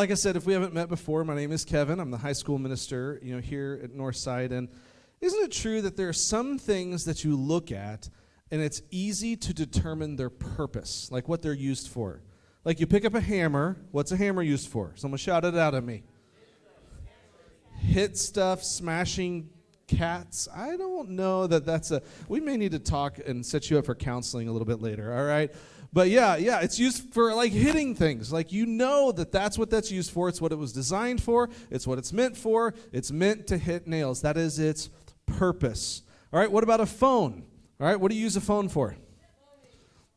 like I said, if we haven't met before, my name is Kevin. I'm the high school minister, here at Northside. And isn't it true that there are some things that you look at and it's easy to determine their purpose, like what they're used for? Like you pick up a hammer. What's a hammer used for? Someone shout it out at me. Hit stuff, smashing cats. I don't know that that's we may need to talk and set you up for counseling a little bit later, all right? But yeah, it's used for like hitting things. Like that's what that's used for. It's what it was designed for. It's what it's meant for. It's meant to hit nails. That is its purpose. All right, what about a phone? All right, what do you use a phone for?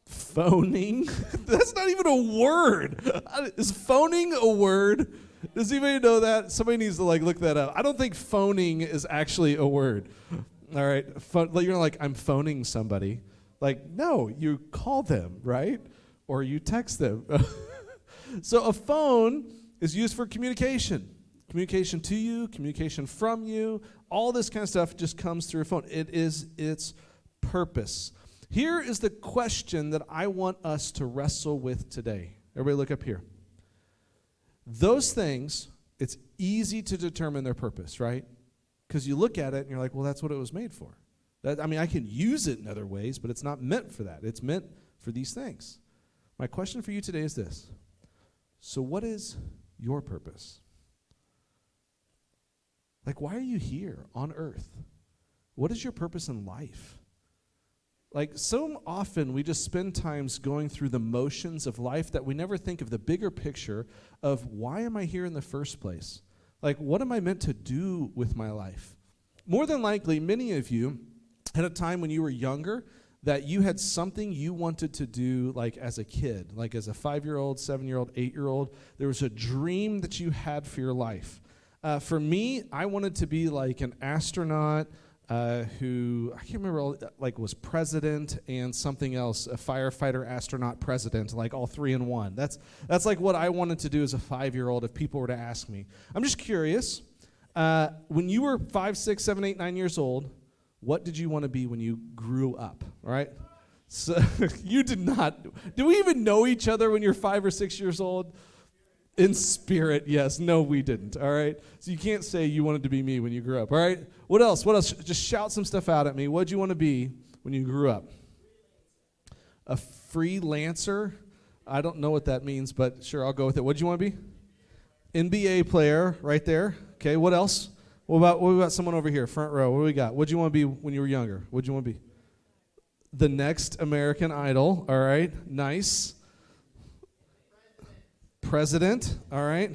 Phoning? That's not even a word. Is phoning a word? Does anybody know that? Somebody needs to look that up. I don't think phoning is actually a word. All right, you're like, I'm phoning somebody. No, you call them, right? Or you text them. So a phone is used for communication. Communication to you, communication from you, all this kind of stuff just comes through a phone. It is its purpose. Here is the question that I want us to wrestle with today. Everybody look up here. Those things, it's easy to determine their purpose, right? Because you look at it and you're like, well, that's what it was made for. I can use it in other ways, but it's not meant for that. It's meant for these things. My question for you today is this. So what is your purpose? Why are you here on earth? What is your purpose in life? So often we just spend times going through the motions of life that we never think of the bigger picture of why am I here in the first place? What am I meant to do with my life? More than likely, many of you had a time when you were younger that you had something you wanted to do as a kid, as a 5-year-old, 7-year-old, 8-year-old. There was a dream that you had for your life. For me, I wanted to be an astronaut who, I can't remember, was president and something else, a firefighter, astronaut, president, all three in one. That's what I wanted to do as a 5-year-old if people were to ask me. I'm just curious, when you were 5, 6, 7, 8, 9 years old, what did you want to be when you grew up, all right? So you did not. Do we even know each other when you're 5 or 6 years old? In spirit, yes. No, we didn't, all right? So you can't say you wanted to be me when you grew up, all right? What else? Just shout some stuff out at me. What did you want to be when you grew up? A freelancer? I don't know what that means, but sure, I'll go with it. What did you want to be? NBA player, right there. Okay, what else? What about someone over here, front row? What do we got? What did you want to be when you were younger? What did you want to be? The next American Idol, all right? Nice. President, all right?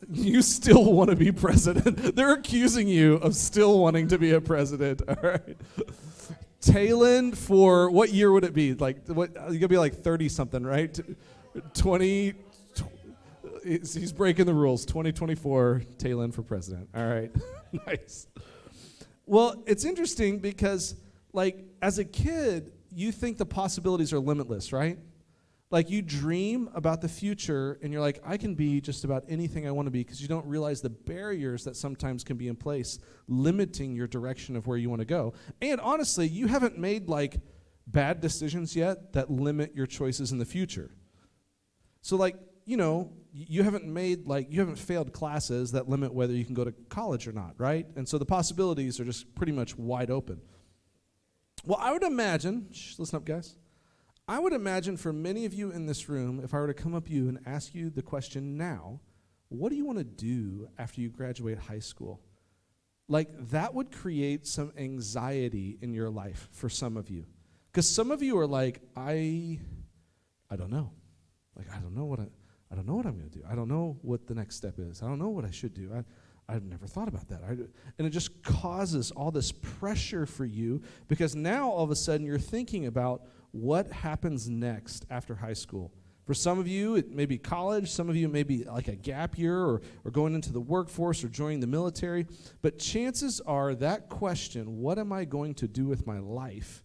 You still want to be president. They're accusing you of still wanting to be a president, all right? Talon for, what year would it be? You're going to be 30-something, right? 20, he's breaking the rules. 2024, Talon for president, all right? Nice. Well, it's interesting because, as a kid, you think the possibilities are limitless, right? You dream about the future, and you're like, I can be just about anything I want to be, because you don't realize the barriers that sometimes can be in place, limiting your direction of where you want to go. And honestly, you haven't made, bad decisions yet that limit your choices in the future. So, you haven't made, you haven't failed classes that limit whether you can go to college or not, right? And so the possibilities are just pretty much wide open. Well, I would imagine, listen up, guys. I would imagine for many of you in this room, if I were to come up to you and ask you the question now, what do you want to do after you graduate high school? That would create some anxiety in your life for some of you. Because some of you are I don't know. I don't know what I'm going to do. I don't know what the next step is. I don't know what I should do. I've never thought about that. And it just causes all this pressure for you, because now all of a sudden you're thinking about what happens next after high school. For some of you, it may be college. Some of you, it may be a gap year or going into the workforce or joining the military. But chances are that question, what am I going to do with my life,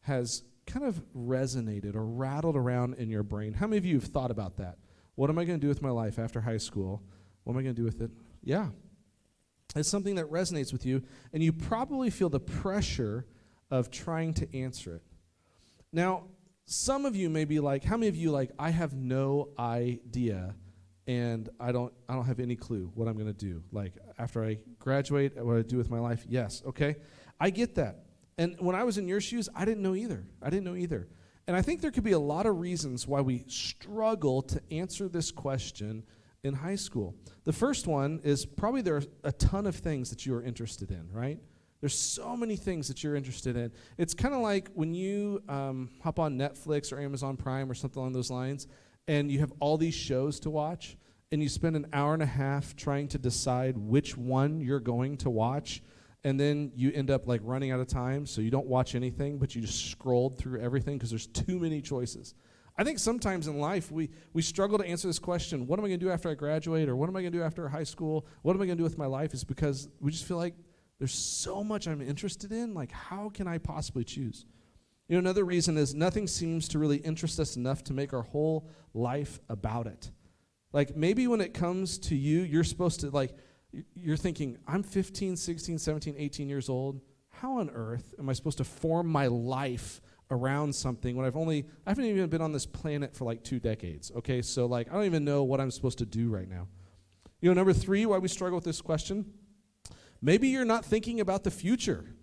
has kind of resonated or rattled around in your brain. How many of you have thought about that? What am I going to do with my life after high school? What am I going to do with it? Yeah. It's something that resonates with you, and you probably feel the pressure of trying to answer it. Now, some of you may be like, how many of you I have no idea, and I don't have any clue what I'm going to do. Like, after I graduate, what I do with my life, yes, okay. I get that. And when I was in your shoes, I didn't know either. And I think there could be a lot of reasons why we struggle to answer this question in high school. The first one is probably there are a ton of things that you are interested in, right? There's so many things that you're interested in. It's kind of like when you hop on Netflix or Amazon Prime or something along those lines, and you have all these shows to watch, and you spend an hour and a half trying to decide which one you're going to watch, and then you end up like running out of time, so you don't watch anything, but you just scrolled through everything because there's too many choices. I think sometimes in life we struggle to answer this question, what am I going to do after I graduate, or what am I going to do after high school, what am I going to do with my life, is because we just feel like there's so much I'm interested in, like how can I possibly choose? You know, another reason is nothing seems to really interest us enough to make our whole life about it. Like maybe when it comes to you, you're supposed to like, you're thinking, I'm 15, 16, 17, 18 years old. How on earth am I supposed to form my life around something when I haven't even been on this planet for like 2 decades, okay? So like, I don't even know what I'm supposed to do right now. You know, number 3, why we struggle with this question, maybe you're not thinking about the future,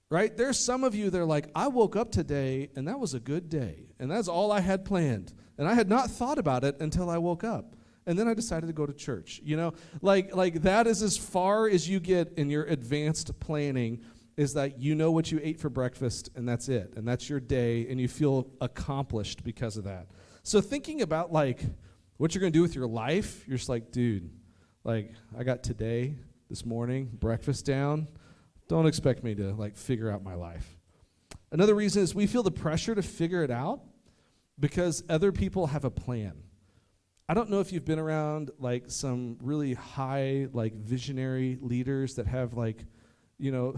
right? There's some of you that are like, I woke up today and that was a good day, and that's all I had planned, and I had not thought about it until I woke up. And then I decided to go to church, you know? Like that is as far as you get in your advanced planning, is that you know what you ate for breakfast, and that's it. And that's your day, and you feel accomplished because of that. So thinking about, like, what you're going to do with your life, you're just like, dude, like, I got today, this morning, breakfast down. Don't expect me to, like, figure out my life. Another reason is we feel the pressure to figure it out because other people have a plan. I don't know if you've been around like some really high like visionary leaders that have like, you know,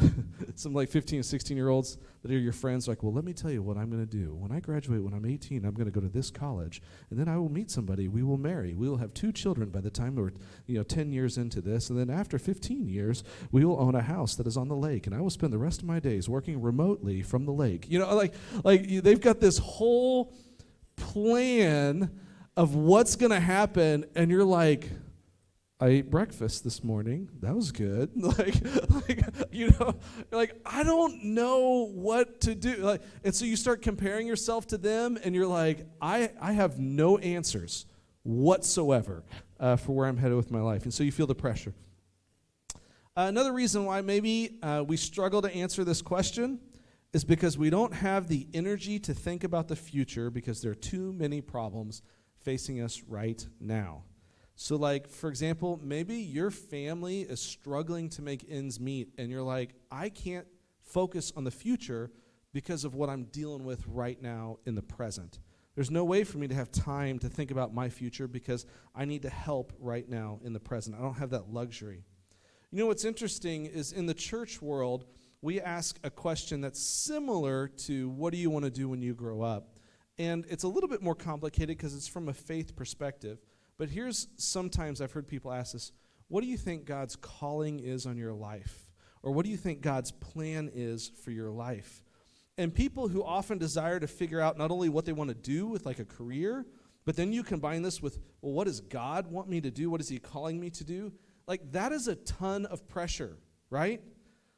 some like 15 and 16-year-olds that are your friends, like, well, let me tell you what I'm going to do. When I graduate, when I'm 18, I'm going to go to this college, and then I will meet somebody, we will marry, we will have 2 children by the time we're, 10 years into this, and then after 15 years, we will own a house that is on the lake, and I will spend the rest of my days working remotely from the lake. You know, like they've got this whole plan of what's going to happen, and you're like, I ate breakfast this morning. That was good. Like I don't know what to do. And so you start comparing yourself to them, and you're like, I have no answers whatsoever for where I'm headed with my life. And so you feel the pressure. Another reason why maybe we struggle to answer this question is because we don't have the energy to think about the future because there are too many problems facing us right now. So like, for example, maybe your family is struggling to make ends meet, and you're like, I can't focus on the future because of what I'm dealing with right now in the present. There's no way for me to have time to think about my future because I need to help right now in the present. I don't have that luxury. You know what's interesting is in the church world, we ask a question that's similar to what do you want to do when you grow up? And it's a little bit more complicated because it's from a faith perspective. But here's sometimes I've heard people ask this, what do you think God's calling is on your life? Or what do you think God's plan is for your life? And people who often desire to figure out not only what they want to do with like a career, but then you combine this with, well, what does God want me to do? What is he calling me to do? Like that is a ton of pressure, right?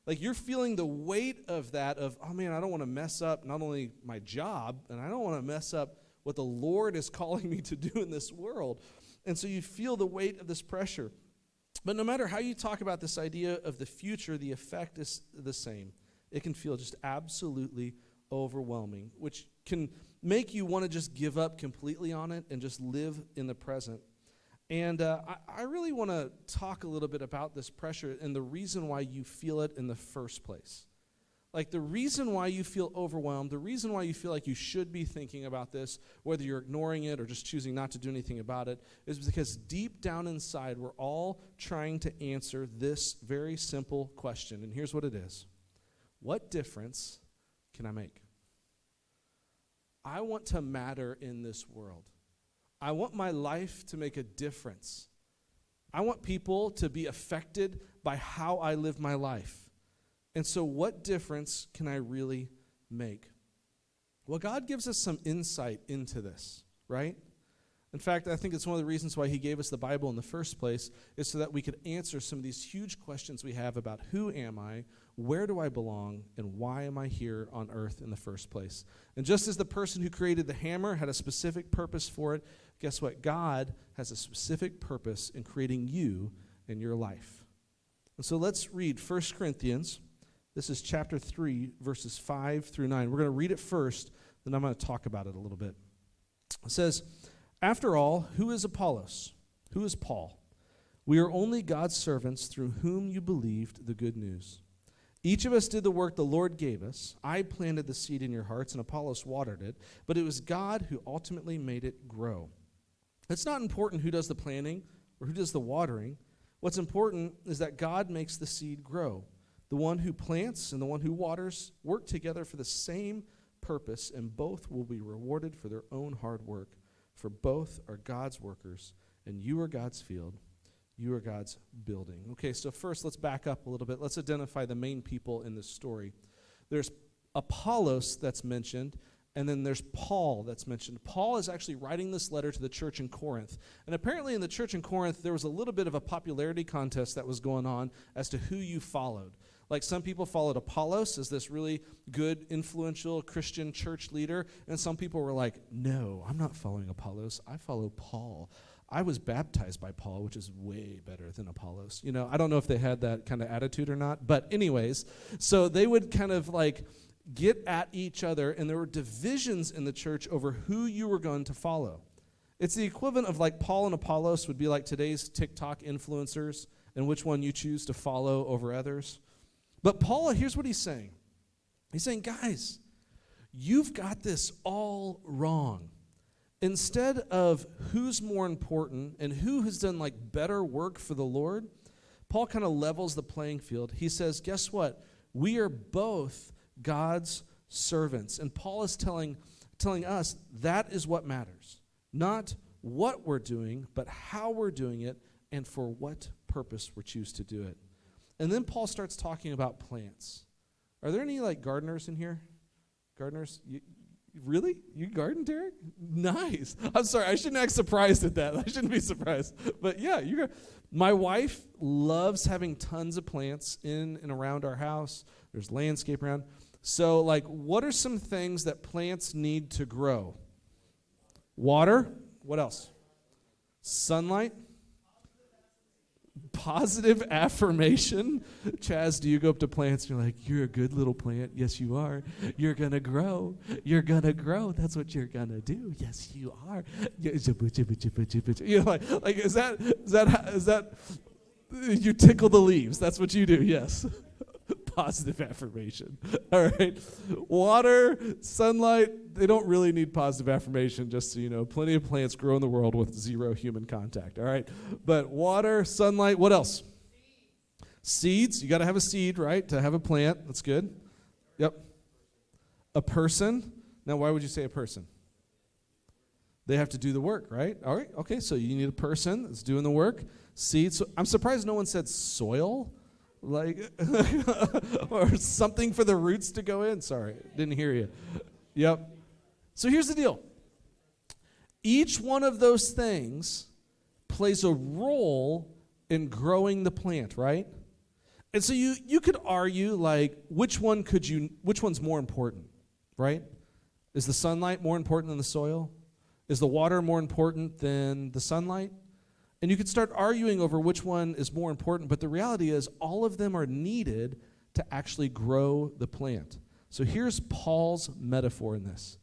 Like you're feeling the weight of that of, oh man, I don't want to mess up not only my job, and I don't want to mess up what the Lord is calling me to do in this world. And so you feel the weight of this pressure. But no matter how you talk about this idea of the future, the effect is the same. It can feel just absolutely overwhelming, which can make you want to just give up completely on it and just live in the present. And I really want to talk a little bit about this pressure and the reason why you feel it in the first place. Like the reason why you feel overwhelmed, the reason why you feel like you should be thinking about this, whether you're ignoring it or just choosing not to do anything about it, is because deep down inside, we're all trying to answer this very simple question. And here's what it is. What difference can I make? I want to matter in this world. I want my life to make a difference. I want people to be affected by how I live my life. And so what difference can I really make? Well, God gives us some insight into this, right? In fact, I think it's one of the reasons why he gave us the Bible in the first place, is so that we could answer some of these huge questions we have about who am I, where do I belong, and why am I here on earth in the first place. And just as the person who created the hammer had a specific purpose for it, guess what? God has a specific purpose in creating you and your life. And so let's read 1 Corinthians. This is chapter 3, verses 5 through 9. We're going to read it first, then I'm going to talk about it a little bit. It says, "After all, who is Apollos? Who is Paul? We are only God's servants through whom you believed the good news. Each of us did the work the Lord gave us. I planted the seed in your hearts, and Apollos watered it, but it was God who ultimately made it grow." It's not important who does the planting or who does the watering. What's important is that God makes the seed grow. The one who plants and the one who waters work together for the same purpose, and both will be rewarded for their own hard work. For both are God's workers, and you are God's field. You are God's building. Okay, so first let's back up a little bit. Let's identify the main people in this story. There's Apollos that's mentioned, and then there's Paul that's mentioned. Paul is actually writing this letter to the church in Corinth. And apparently in the church in Corinth, there was a little bit of a popularity contest that was going on as to who you followed. Like some people followed Apollos as this really good, influential Christian church leader, and some people were like, no, I'm not following Apollos. I follow Paul. I was baptized by Paul, which is way better than Apollos. You know, I don't know if they had that kind of attitude or not, but anyways, so they would kind of like get at each other, and there were divisions in the church over who you were going to follow. It's the equivalent of like Paul and Apollos would be like today's TikTok influencers, and which one you choose to follow over others. But Paul, here's what he's saying. He's saying, guys, you've got this all wrong. Instead of who's more important and who has done like better work for the Lord, Paul kind of levels the playing field. He says, guess what? We are both God's servants. And Paul is telling us that is what matters. Not what we're doing, but how we're doing it and for what purpose we choose to do it. And then Paul starts talking about plants. Are there any like gardeners in here? Gardeners? Really? You garden, Derek? Nice. I'm sorry, I shouldn't act surprised at that. I shouldn't be surprised. But yeah, my wife loves having tons of plants in and around our house. There's landscape around. So like, what are some things that plants need to grow? Water. What else? Sunlight. Positive affirmation. Chaz, do you go up to plants and you're like, you're a good little plant? Yes, you are. You're going to grow. You're going to grow. That's what you're going to do. Yes, you are. You know, like is that you tickle the leaves? That's what you do, yes. Positive affirmation. All right. Water, sunlight, they don't really need positive affirmation, just so you know. Plenty of plants grow in the world with zero human contact. All right. But water, sunlight, what else? Seeds. You got to have a seed, right, to have a plant. That's good. Yep. A person. Now, why would you say a person? They have to do the work, right? All right. Okay. So you need a person that's doing the work. Seeds. So I'm surprised no one said soil. Like, or something for the roots to go in. Sorry, didn't hear you. Yep. So here's the deal. Each one of those things plays a role in growing the plant, right? And so you could argue, like, which one's more important, right? Is the sunlight more important than the soil? Is the water more important than the sunlight? And you could start arguing over which one is more important, but the reality is all of them are needed to actually grow the plant. So here's Paul's metaphor in this.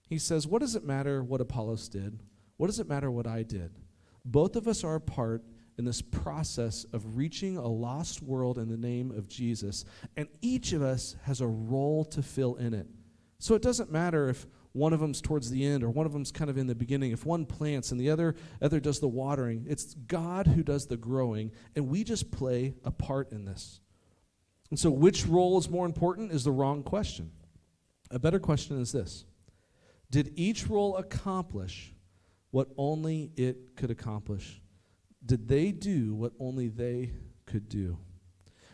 He says, what does it matter what Apollos did? What does it matter what I did? Both of us are a part in this process of reaching a lost world in the name of Jesus, and each of us has a role to fill in it. So it doesn't matter if one of them's towards the end or one of them's kind of in the beginning. If one plants and the other does the watering, it's God who does the growing, and we just play a part in this. And so which role is more important is the wrong question. A better question is this. Did each role accomplish what only it could accomplish? Did they do what only they could do?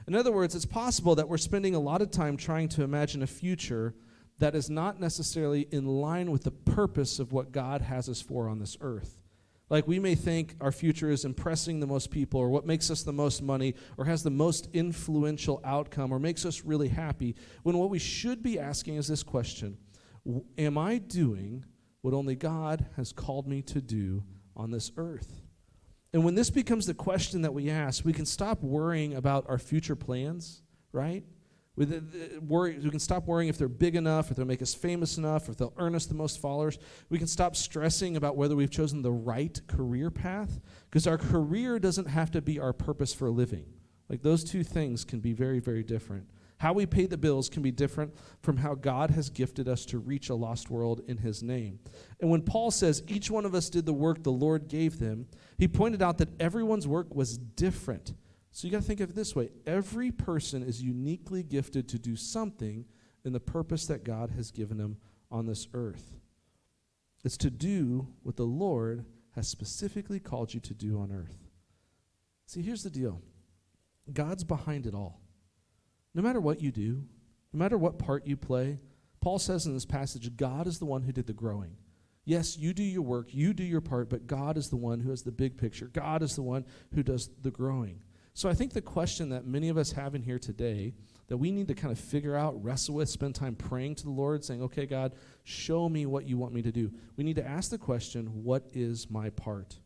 In other words, it's possible that we're spending a lot of time trying to imagine a future that is not necessarily in line with the purpose of what God has us for on this earth. Like we may think our future is impressing the most people, or what makes us the most money, or has the most influential outcome, or makes us really happy, when what we should be asking is this question: am I doing what only God has called me to do on this earth? And when this becomes the question that we ask, we can stop worrying about our future plans, right? We can stop worrying if they're big enough, if they'll make us famous enough, if they'll earn us the most followers. We can stop stressing about whether we've chosen the right career path, because our career doesn't have to be our purpose for living. Like those two things can be very, very different. How we pay the bills can be different from how God has gifted us to reach a lost world in his name. And when Paul says each one of us did the work the Lord gave them, he pointed out that everyone's work was different. So you got to think of it this way: every person is uniquely gifted to do something in the purpose that God has given them on this earth. It's to do what the Lord has specifically called you to do on earth. See, here's the deal. God's behind it all. No matter what you do, no matter what part you play, Paul says in this passage, God is the one who did the growing. Yes, you do your work, you do your part, but God is the one who has the big picture. God is the one who does the growing. So I think the question that many of us have in here today that we need to kind of figure out, wrestle with, spend time praying to the Lord, saying, okay, God, show me what you want me to do. We need to ask the question, what is my part?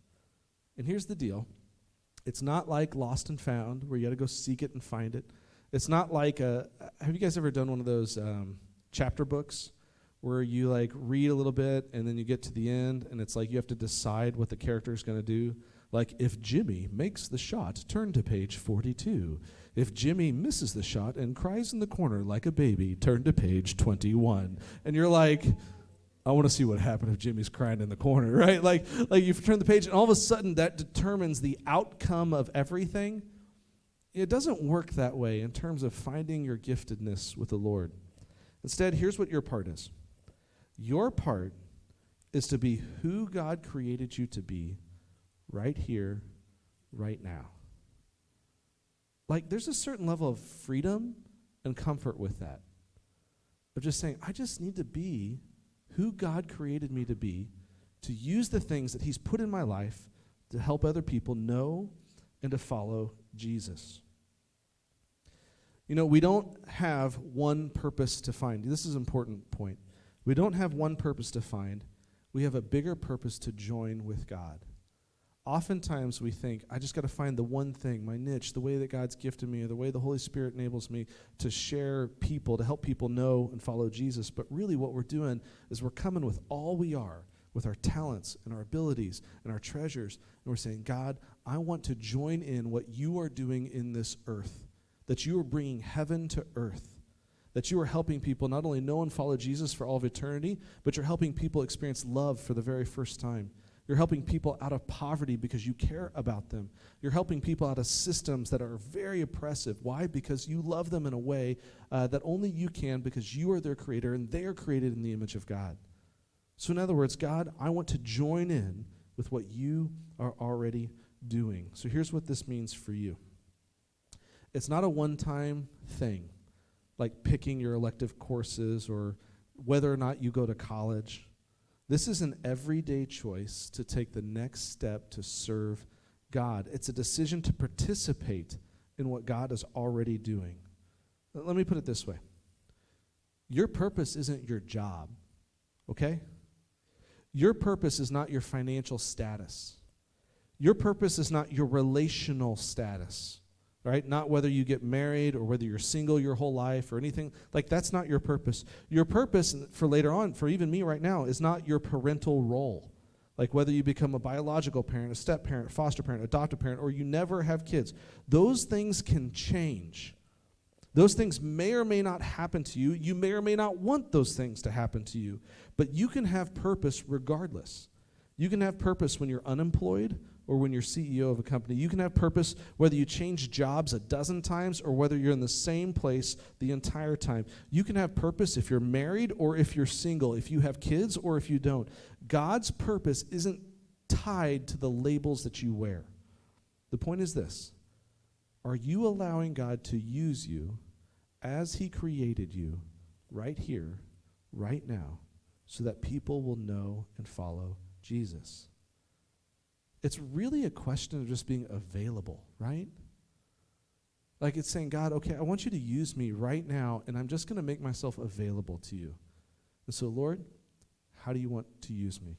And here's the deal. It's not like Lost and Found, where you got to go seek it and find it. It's not like, have you guys ever done one of those chapter books where you like read a little bit and then you get to the end and it's like you have to decide what the character is going to do? Like, if Jimmy makes the shot, turn to page 42. If Jimmy misses the shot and cries in the corner like a baby, turn to page 21. And you're like, I want to see what happened if Jimmy's crying in the corner, right? Like you turn the page and all of a sudden that determines the outcome of everything. It doesn't work that way in terms of finding your giftedness with the Lord. Instead, here's what your part is. Your part is to be who God created you to be right here, right now. Like, there's a certain level of freedom and comfort with that. Of just saying, I just need to be who God created me to use the things that he's put in my life to help other people know and to follow Jesus. You know, we don't have one purpose to find. This is an important point. We don't have one purpose to find. We have a bigger purpose to join with God. Oftentimes we think, I just got to find the one thing, my niche, the way that God's gifted me, or the way the Holy Spirit enables me to share people, to help people know and follow Jesus. But really what we're doing is we're coming with all we are, with our talents and our abilities and our treasures, and we're saying, God, I want to join in what you are doing in this earth, that you are bringing heaven to earth, that you are helping people not only know and follow Jesus for all of eternity, but you're helping people experience love for the very first time. You're helping people out of poverty because you care about them. You're helping people out of systems that are very oppressive. Why? Because you love them in a way that only you can, because you are their creator and they are created in the image of God. So in other words, God, I want to join in with what you are already doing. So here's what this means for you. It's not a one-time thing, like picking your elective courses or whether or not you go to college. This is an everyday choice to take the next step to serve God. It's a decision to participate in what God is already doing. Let me put it this way. Your purpose isn't your job, okay? Your purpose is not your financial status. Your purpose is not your relational status. Right? Not whether you get married or whether you're single your whole life or anything. Like, that's not your purpose. Your purpose for later on, for even me right now, is not your parental role. Like whether you become a biological parent, a step parent, foster parent, adoptive parent, or you never have kids. Those things can change. Those things may or may not happen to you. You may or may not want those things to happen to you. But you can have purpose regardless. You can have purpose when you're unemployed or when you're CEO of a company. You can have purpose whether you change jobs a dozen times or whether you're in the same place the entire time. You can have purpose if you're married or if you're single, if you have kids or if you don't. God's purpose isn't tied to the labels that you wear. The point is this: are you allowing God to use you as he created you right here, right now, so that people will know and follow Jesus? it's really a question of just being available, right? Like it's saying, God, okay, I want you to use me right now, and I'm just going to make myself available to you. And so, Lord, how do you want to use me?